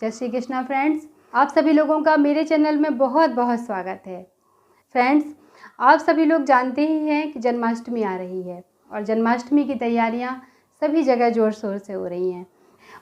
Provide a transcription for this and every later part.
जय श्री कृष्णा फ्रेंड्स, आप सभी लोगों का मेरे चैनल में बहुत बहुत स्वागत है। फ्रेंड्स, आप सभी लोग जानते ही हैं कि जन्माष्टमी आ रही है और जन्माष्टमी की तैयारियां सभी जगह ज़ोर शोर से हो रही हैं।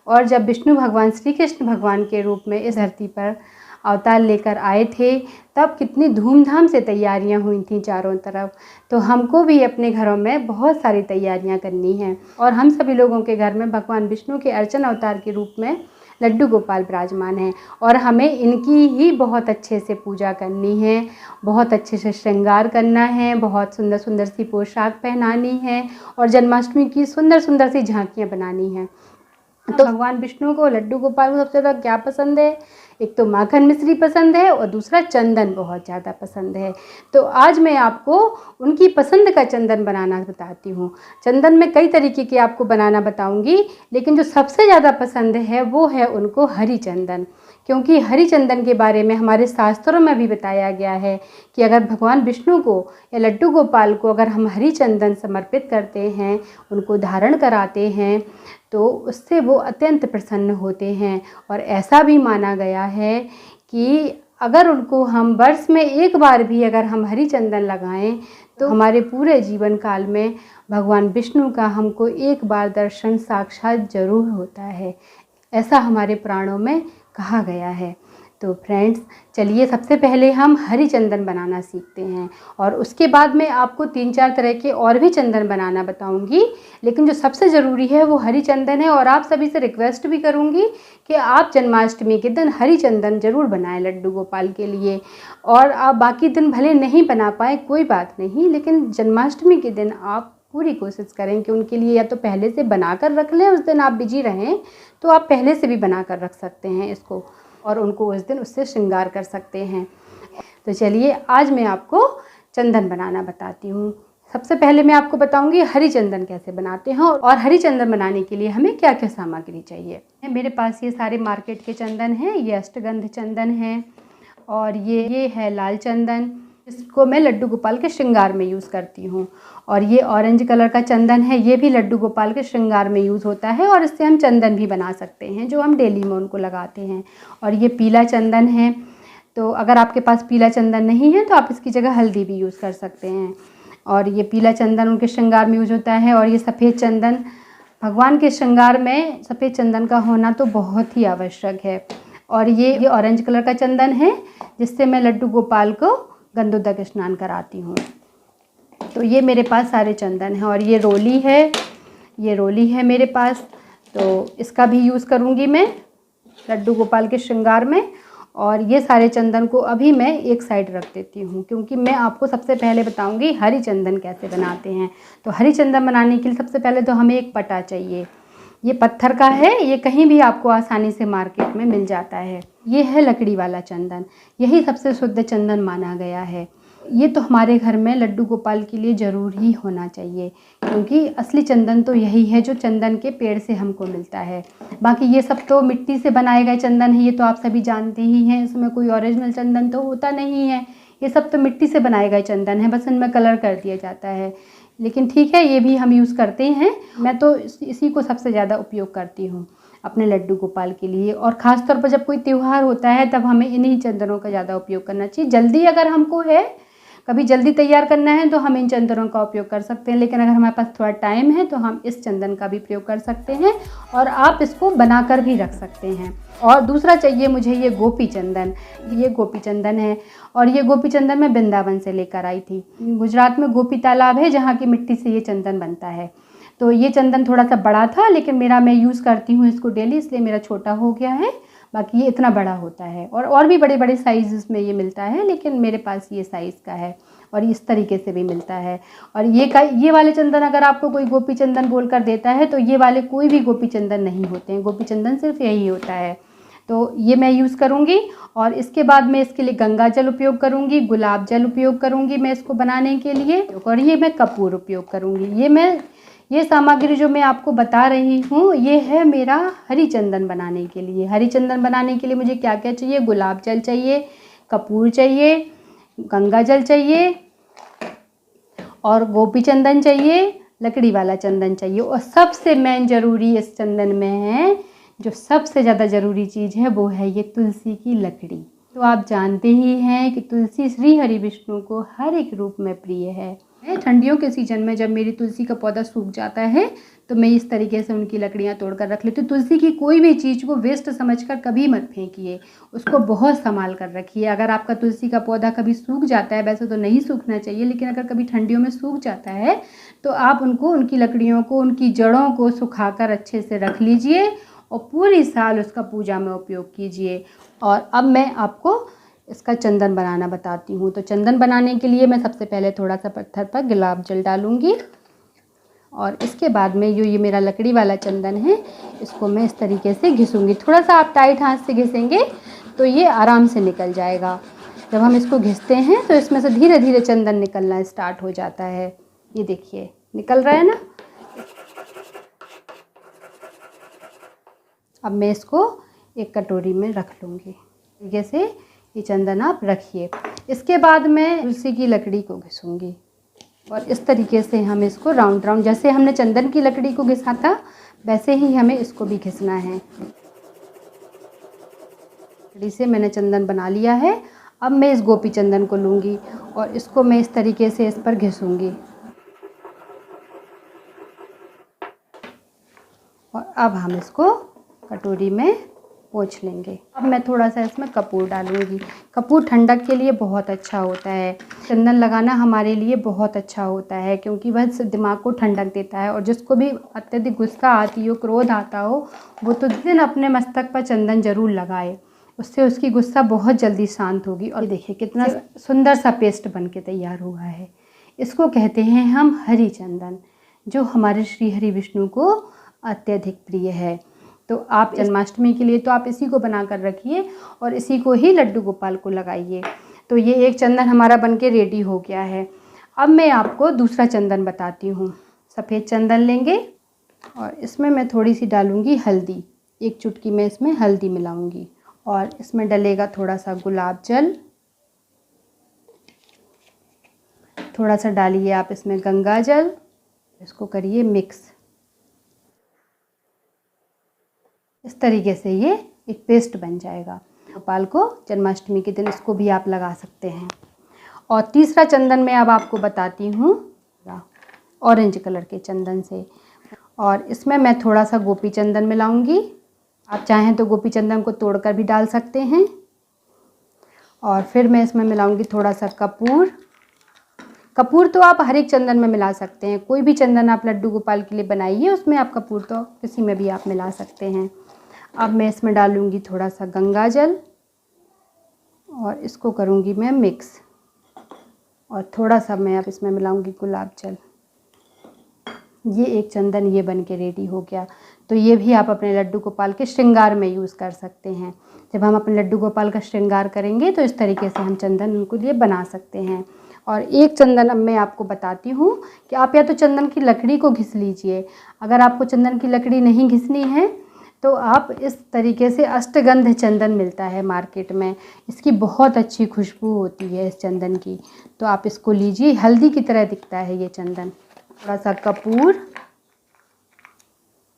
और जब विष्णु भगवान श्री कृष्ण भगवान के रूप में इस धरती पर अवतार लेकर आए थे, तब कितनी धूमधाम से तैयारियां हुई थी चारों तरफ। तो हमको भी अपने घरों में बहुत सारी तैयारियां करनी हैं और हम सभी लोगों के घर में भगवान विष्णु के अर्चन अवतार के रूप में लड्डू गोपाल विराजमान हैं और हमें इनकी ही बहुत अच्छे से पूजा करनी है, बहुत अच्छे से श्रृंगार करना है, बहुत सुंदर सुंदर सी पोशाक पहनानी है और जन्माष्टमी की सुंदर सुंदर सी झांकियाँ बनानी हैं। तो भगवान विष्णु को लड्डू गोपाल को सबसे ज़्यादा क्या पसंद है? एक तो माखन मिश्री पसंद है और दूसरा चंदन बहुत ज़्यादा पसंद है। तो आज मैं आपको उनकी पसंद का चंदन बनाना बताती हूँ। चंदन में कई तरीके के आपको बनाना बताऊँगी, लेकिन जो सबसे ज़्यादा पसंद है वो है उनको हरी चंदन, क्योंकि हरी चंदन के बारे में हमारे शास्त्रों में भी बताया गया है कि अगर भगवान विष्णु को या लड्डू गोपाल को अगर हम हरी चंदन समर्पित करते हैं, उनको धारण कराते हैं, तो उससे वो अत्यंत प्रसन्न होते हैं। और ऐसा भी माना गया है कि अगर उनको हम वर्ष में एक बार भी अगर हम हरी चंदन लगाएं, तो हमारे पूरे जीवन काल में भगवान विष्णु का हमको एक बार दर्शन साक्षात जरूर होता है, ऐसा हमारे पुराणों में कहा गया है। तो फ्रेंड्स, चलिए सबसे पहले हम हरी चंदन बनाना सीखते हैं और उसके बाद मैं आपको 3-4 तरह के और भी चंदन बनाना बताऊंगी, लेकिन जो सबसे ज़रूरी है वो हरी चंदन है। और आप सभी से रिक्वेस्ट भी करूंगी कि आप जन्माष्टमी के दिन हरी चंदन ज़रूर बनाएं लड्डू गोपाल के लिए। और आप बाकी दिन भले नहीं बना पाए कोई बात नहीं, लेकिन जन्माष्टमी के दिन आप पूरी कोशिश करें कि उनके लिए या तो पहले से बना कर रख लें, उस दिन आप बिजी रहें तो आप पहले से भी बना कर रख सकते हैं इसको और उनको उस दिन उससे श्रृंगार कर सकते हैं। तो चलिए आज मैं आपको चंदन बनाना बताती हूँ। सबसे पहले मैं आपको बताऊंगी हरी चंदन कैसे बनाते हैं और हरी चंदन बनाने के लिए हमें क्या क्या सामग्री चाहिए। मेरे पास ये सारे मार्केट के चंदन हैं। ये अष्टगंध चंदन है और ये है लाल चंदन, इसको मैं लड्डू गोपाल के श्रृंगार में यूज़ करती हूँ। और ये ऑरेंज कलर का चंदन है, ये भी लड्डू गोपाल के श्रृंगार में यूज़ होता है और इससे हम चंदन भी बना सकते हैं जो हम डेली में उनको लगाते हैं। और ये पीला चंदन है, तो अगर आपके पास पीला चंदन नहीं है तो आप इसकी जगह हल्दी भी यूज़ कर सकते हैं। और ये पीला चंदन उनके श्रृंगार में यूज़ होता है। और ये सफ़ेद चंदन, भगवान के श्रृंगार में सफ़ेद चंदन का होना तो बहुत ही आवश्यक है। और ये ऑरेंज कलर का चंदन है जिससे मैं लड्डू गोपाल को गंधोदक स्नान कराती हूँ। तो ये मेरे पास सारे चंदन हैं। और ये रोली है मेरे पास, तो इसका भी यूज़ करूँगी मैं लड्डू गोपाल के श्रृंगार में। और ये सारे चंदन को अभी मैं एक साइड रख देती हूँ, क्योंकि मैं आपको सबसे पहले बताऊँगी हरी चंदन कैसे बनाते हैं। तो हरी चंदन बनाने के लिए सबसे पहले तो हमें एक पटा चाहिए। ये पत्थर का है, ये कहीं भी आपको आसानी से मार्केट में मिल जाता है। ये है लकड़ी वाला चंदन, यही सबसे शुद्ध चंदन माना गया है। ये तो हमारे घर में लड्डू गोपाल के लिए ज़रूर ही होना चाहिए, क्योंकि असली चंदन तो यही है जो चंदन के पेड़ से हमको मिलता है। बाकी ये सब तो मिट्टी से बनाए गए चंदन है, ये तो आप सभी जानते ही हैं। इसमें कोई ओरिजिनल चंदन तो होता नहीं है, ये सब तो मिट्टी से बनाए गए चंदन है, बस इनमें कलर कर दिया जाता है। लेकिन ठीक है, ये भी हम यूज़ करते हैं। मैं तो इसी को सबसे ज़्यादा उपयोग करती हूँ अपने लड्डू गोपाल के लिए। और ख़ास तौर पर जब कोई त्यौहार होता है तब हमें इन्हीं चंदनों का ज़्यादा उपयोग करना चाहिए। जल्दी अगर हमको है, कभी जल्दी तैयार करना है, तो हम इन चंदनों का उपयोग कर सकते हैं। लेकिन अगर हमारे पास थोड़ा टाइम है तो हम इस चंदन का भी प्रयोग कर सकते हैं और आप इसको बनाकर भी रख सकते हैं। और दूसरा चाहिए मुझे ये गोपी चंदन। ये गोपी चंदन है और ये गोपी चंदन मैं वृंदावन से लेकर आई थी। गुजरात में गोपी तालाब है जहाँ की मिट्टी से ये चंदन बनता है। तो ये चंदन थोड़ा सा बड़ा था, लेकिन मैं यूज़ करती हूँ इसको डेली, इसलिए मेरा छोटा हो गया है। बाकी ये इतना बड़ा होता है और भी बड़े बड़े साइज़ में ये मिलता है, लेकिन मेरे पास ये साइज़ का है और इस तरीके से भी मिलता है। और ये वाले चंदन अगर आपको कोई गोपी चंदन बोलकर देता है तो ये वाले कोई भी गोपी चंदन नहीं होते हैं, गोपी चंदन सिर्फ यही होता है। तो ये मैं यूज़ करूँगी। और इसके बाद मैं इसके लिए गंगा जल उपयोग करूँगी, गुलाब जल उपयोग करूँगी मैं इसको बनाने के लिए। और ये मैं कपूर उपयोग करूँगी। ये सामग्री जो मैं आपको बता रही हूँ ये है मेरा हरी चंदन बनाने के लिए। हरी चंदन बनाने के लिए मुझे क्या क्या चाहिए? गुलाब जल चाहिए, कपूर चाहिए, गंगा जल चाहिए और गोपी चंदन चाहिए, लकड़ी वाला चंदन चाहिए। और सबसे मेन ज़रूरी इस चंदन में है जो सबसे ज़्यादा ज़रूरी चीज़ है वो है ये तुलसी की लकड़ी। तो आप जानते ही हैं कि तुलसी श्री हरि विष्णु को हर एक रूप में प्रिय है। ठंडियों के सीज़न में जब मेरी तुलसी का पौधा सूख जाता है तो मैं इस तरीके से उनकी लकड़ियाँ तोड़कर रख लेती हूँ। तुलसी की कोई भी चीज़ को वेस्ट समझकर कभी मत फेंकिए, उसको बहुत संभाल कर रखिए। अगर आपका तुलसी का पौधा कभी सूख जाता है, वैसे तो नहीं सूखना चाहिए, लेकिन अगर कभी ठंडियों में सूख जाता है तो आप उनको, उनकी लकड़ियों को, उनकी जड़ों को सुखाकर अच्छे से रख लीजिए और पूरी साल उसका पूजा में उपयोग कीजिए। और अब मैं आपको इसका चंदन बनाना बताती हूँ। तो चंदन बनाने के लिए मैं सबसे पहले थोड़ा सा पत्थर पर गुलाब जल डालूँगी और इसके बाद में ये मेरा लकड़ी वाला चंदन है, इसको मैं इस तरीके से घिसूँगी। थोड़ा सा आप टाइट हाथ से घिसेंगे तो ये आराम से निकल जाएगा। जब हम इसको घिसते हैं तो इसमें से धीरे धीरे चंदन निकलना स्टार्ट हो जाता है। ये देखिए निकल रहा है ना। अब मैं इसको एक कटोरी में रख लूँगी। जैसे ये चंदन आप रखिए। इसके बाद मैं तुलसी की लकड़ी को घिसूँगी और इस तरीके से हम इसको राउंड राउंड, जैसे हमने चंदन की लकड़ी को घिसा था वैसे ही हमें इसको भी घिसना है। लकड़ी से मैंने चंदन बना लिया है। अब मैं इस गोपी चंदन को लूँगी और इसको मैं इस तरीके से इस पर घिसूँगी और अब हम इसको कटोरी में पोंछ लेंगे। अब मैं थोड़ा सा इसमें कपूर डालूंगी। कपूर ठंडक के लिए बहुत अच्छा होता है। चंदन लगाना हमारे लिए बहुत अच्छा होता है क्योंकि वह दिमाग को ठंडक देता है और जिसको भी अत्यधिक गुस्सा आती हो, क्रोध आता हो, वो तो दिन अपने मस्तक पर चंदन ज़रूर लगाए, उससे उसकी गुस्सा बहुत जल्दी शांत होगी। और देखिए कितना सुंदर सा पेस्ट बन के तैयार हुआ है। इसको कहते हैं हम हरी चंदन, जो हमारे श्री हरि विष्णु को अत्यधिक प्रिय है। तो आप जन्माष्टमी के लिए तो आप इसी को बना कर रखिए और इसी को ही लड्डू गोपाल को लगाइए। तो ये एक चंदन हमारा बनके रेडी हो गया है। अब मैं आपको दूसरा चंदन बताती हूँ। सफ़ेद चंदन लेंगे और इसमें मैं थोड़ी सी डालूँगी हल्दी। एक चुटकी में इसमें हल्दी मिलाऊँगी और इसमें डलेगा थोड़ा सा गुलाब जल। थोड़ा सा डालिए आप इसमें गंगा जल। इसको करिए मिक्स। इस तरीके से ये एक पेस्ट बन जाएगा। गोपाल को जन्माष्टमी के दिन इसको भी आप लगा सकते हैं। और तीसरा चंदन मैं अब आपको बताती हूँ ऑरेंज कलर के चंदन से, और इसमें मैं थोड़ा सा गोपी चंदन मिलाऊंगी। आप चाहें तो गोपी चंदन को तोड़कर भी डाल सकते हैं। और फिर मैं इसमें मिलाऊंगी थोड़ा सा कपूर। कपूर तो आप हर एक चंदन में मिला सकते हैं। कोई भी चंदन आप लड्डू गोपाल के लिए बनाइए उसमें आप कपूर तो किसी में भी आप मिला सकते हैं। अब मैं इसमें डालूंगी थोड़ा सा गंगा जल और इसको करूंगी मैं मिक्स, और थोड़ा सा मैं अब इसमें मिलाऊंगी गुलाब जल। ये एक चंदन ये बन के रेडी हो गया। तो ये भी आप अपने लड्डू गोपाल के श्रृंगार में यूज़ कर सकते हैं। जब हम अपने लड्डू गोपाल का श्रृंगार करेंगे तो इस तरीके से हम चंदन उनको लिए बना सकते हैं। और एक चंदन अब मैं आपको बताती हूँ कि आप या तो चंदन की लकड़ी को घिस लीजिए। अगर आपको चंदन की लकड़ी नहीं घिसनी है तो आप इस तरीके से अष्टगंध चंदन मिलता है मार्केट में। इसकी बहुत अच्छी खुशबू होती है इस चंदन की। तो आप इसको लीजिए, हल्दी की तरह दिखता है ये चंदन। थोड़ा सा कपूर,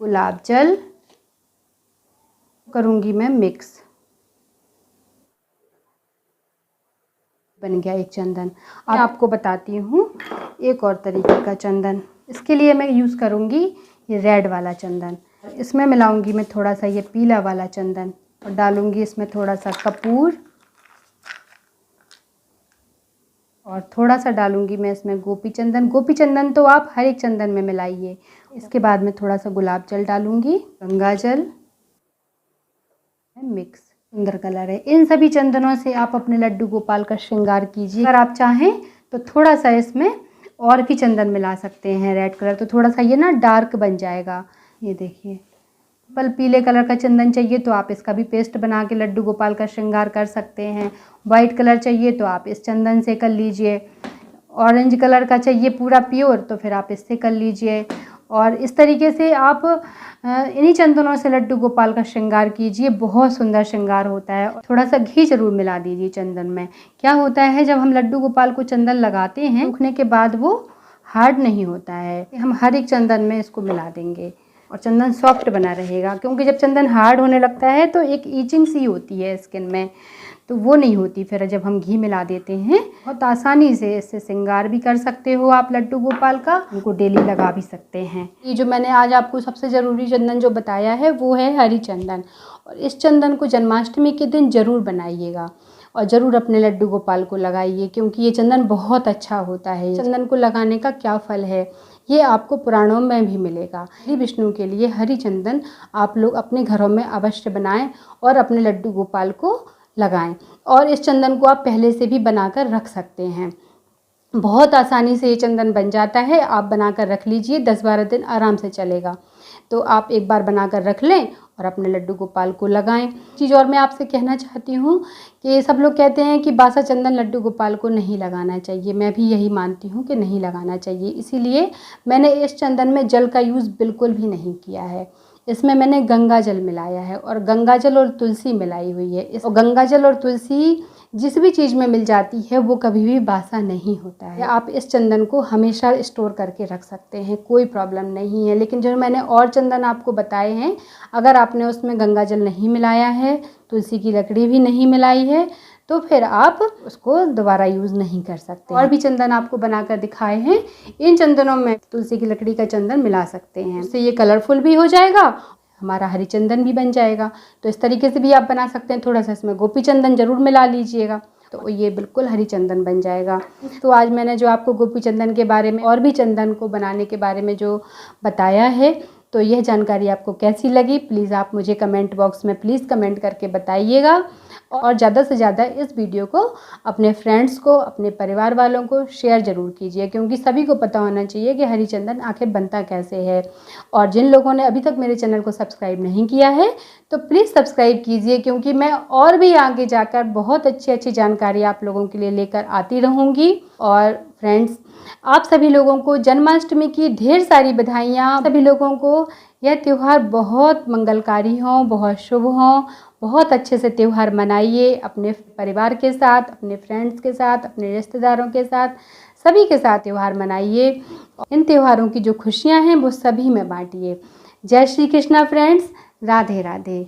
गुलाब जल करूँगी मैं मिक्स। बन गया एक चंदन। अब आपको बताती हूँ एक और तरीके का चंदन। इसके लिए मैं यूज़ करूँगी ये रेड वाला चंदन। इसमें मिलाऊंगी मैं थोड़ा सा ये पीला वाला चंदन और डालूंगी इसमें थोड़ा सा कपूर और थोड़ा सा डालूंगी मैं इसमें गोपी चंदन। गोपी चंदन तो आप हर एक चंदन में मिलाइए। इसके बाद में थोड़ा सा गुलाब जल डालूंगी, गंगा जल मिक्स। सुंदर कलर है। इन सभी चंदनों से आप अपने लड्डू गोपाल का श्रृंगार कीजिए। अगर आप चाहें तो थोड़ा सा इसमें और भी चंदन मिला सकते हैं रेड कलर, तो थोड़ा सा ये ना डार्क बन जाएगा। ये देखिए, पल पीले कलर का चंदन चाहिए तो आप इसका भी पेस्ट बना के लड्डू गोपाल का श्रृंगार कर सकते हैं। वाइट कलर चाहिए तो आप इस चंदन से कर लीजिए। ऑरेंज कलर का चाहिए पूरा प्योर तो फिर आप इससे कर लीजिए। और इस तरीके से आप इन्हीं चंदनों से लड्डू गोपाल का श्रृंगार कीजिए। बहुत सुंदर श्रृंगार होता है। थोड़ा सा घी जरूर मिला दीजिए चंदन में। क्या होता है, जब हम लड्डू गोपाल को चंदन लगाते हैं सूखने के बाद वो हार्ड नहीं होता है। हम हर एक चंदन में इसको मिला देंगे और चंदन सॉफ्ट बना रहेगा, क्योंकि जब चंदन हार्ड होने लगता है तो एक ईचिंग सी होती है स्किन में, तो वो नहीं होती फिर जब हम घी मिला देते हैं। बहुत आसानी से इससे श्रृंगार भी कर सकते हो आप लड्डू गोपाल का, उनको डेली लगा भी सकते हैं। ये जो मैंने आज आपको सबसे ज़रूरी चंदन जो बताया है वो है हरी चंदन, और इस चंदन को जन्माष्टमी के दिन ज़रूर बनाइएगा और ज़रूर अपने लड्डू गोपाल को लगाइए, क्योंकि ये चंदन बहुत अच्छा होता है। चंदन को लगाने का क्या फल है ये आपको पुराणों में भी मिलेगा। श्री विष्णु के लिए हरी चंदन आप लोग अपने घरों में अवश्य बनाएं और अपने लड्डू गोपाल को लगाएं। और इस चंदन को आप पहले से भी बनाकर रख सकते हैं, बहुत आसानी से ये चंदन बन जाता है। आप बनाकर रख लीजिए, 10-12 दिन आराम से चलेगा। तो आप एक बार बनाकर रख लें और अपने लड्डू गोपाल को लगाएं। चीज़ और मैं आपसे कहना चाहती हूँ कि सब लोग कहते हैं कि बासा चंदन लड्डू गोपाल को नहीं लगाना चाहिए, मैं भी यही मानती हूँ कि नहीं लगाना चाहिए। इसीलिए मैंने इस चंदन में जल का यूज़ बिल्कुल भी नहीं किया है। इसमें मैंने गंगा जल मिलाया है और गंगा जल और तुलसी मिलाई हुई है। और गंगा जल और तुलसी जिस भी चीज़ में मिल जाती है वो कभी भी बासा नहीं होता है। आप इस चंदन को हमेशा स्टोर करके रख सकते हैं, कोई प्रॉब्लम नहीं है। लेकिन जो मैंने और चंदन आपको बताए हैं, अगर आपने उसमें गंगा जल नहीं मिलाया है, तुलसी की लकड़ी भी नहीं मिलाई है, तो फिर आप उसको दोबारा यूज़ नहीं कर सकते। और भी चंदन आपको बनाकर दिखाए हैं, इन चंदनों में तुलसी की लकड़ी का चंदन मिला सकते हैं, उससे ये कलरफुल भी हो जाएगा, हमारा हरी चंदन भी बन जाएगा। तो इस तरीके से भी आप बना सकते हैं। थोड़ा सा इसमें गोपी चंदन ज़रूर मिला लीजिएगा, तो ये बिल्कुल हरी चंदन बन जाएगा। तो आज मैंने जो आपको गोपी चंदन के बारे में और भी चंदन को बनाने के बारे में जो बताया है, तो यह जानकारी आपको कैसी लगी प्लीज़ आप मुझे कमेंट बॉक्स में प्लीज़ कमेंट करके बताइएगा। और ज़्यादा से ज़्यादा इस वीडियो को अपने फ्रेंड्स को, अपने परिवार वालों को शेयर ज़रूर कीजिए, क्योंकि सभी को पता होना चाहिए कि हरी चंदन आखिर बनता कैसे है। और जिन लोगों ने अभी तक मेरे चैनल को सब्सक्राइब नहीं किया है तो प्लीज़ सब्सक्राइब कीजिए, क्योंकि मैं और भी आगे जाकर बहुत अच्छी जानकारी आप लोगों के लिए लेकर आती रहूँगी। और फ्रेंड्स, आप सभी लोगों को जन्माष्टमी की ढेर सारी बधाइयाँ। सभी लोगों को यह त्यौहार बहुत मंगलकारी हो, बहुत शुभ हो, बहुत अच्छे से त्यौहार मनाइए अपने परिवार के साथ, अपने फ्रेंड्स के साथ, अपने रिश्तेदारों के साथ, सभी के साथ त्यौहार मनाइए। इन त्योहारों की जो खुशियाँ हैं वो सभी में बांटिए। जय श्री कृष्णा फ्रेंड्स, राधे राधे।